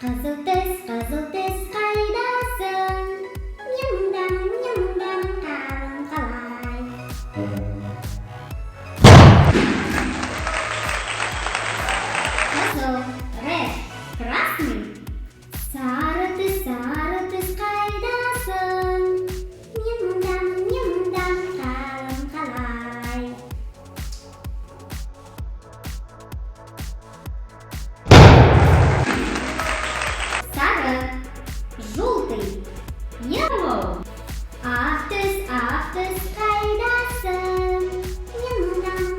Қызыл түс қайдасың? Мен мұндамын, қалың қалай. Қызыл, Red, Красный. Сары түс қайдасың? Мен мұндамын, қалың қалай. Сары-Желтый-Yellow. Ақ түс қайдасың? Мен мұндамын,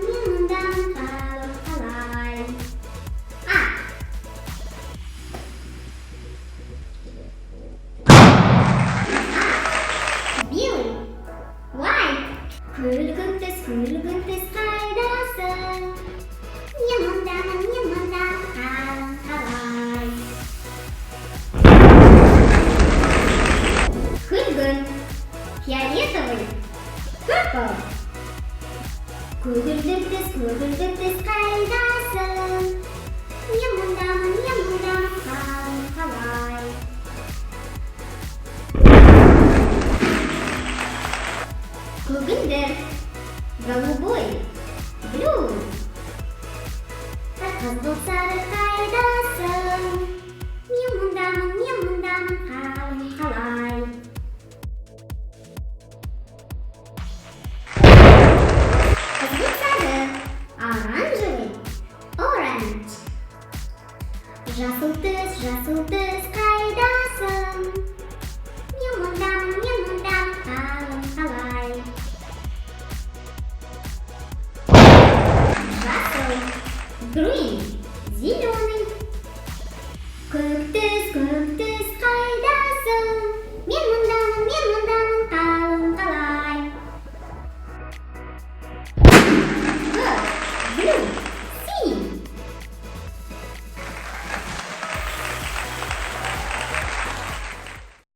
қалың қалай. Ақ-Белый-White. Күлгін түс қайдасың? Мен мұндамын, қалың қалай. Күлгін-Фиолетовый-Purple. Көгілдір түс қайдасың? Мен мұндамын, қалың қалай. Көгілдір-Голубой-Blue. Қызғылт-сары қайдасың? Мен мұндамын, қалың қалай. Жасыл-Зеленый-Orange. Жасыл түс қайдасың? Мен мұндамын, қалың қалай. Жасыл-Green, зеленый. Көк түс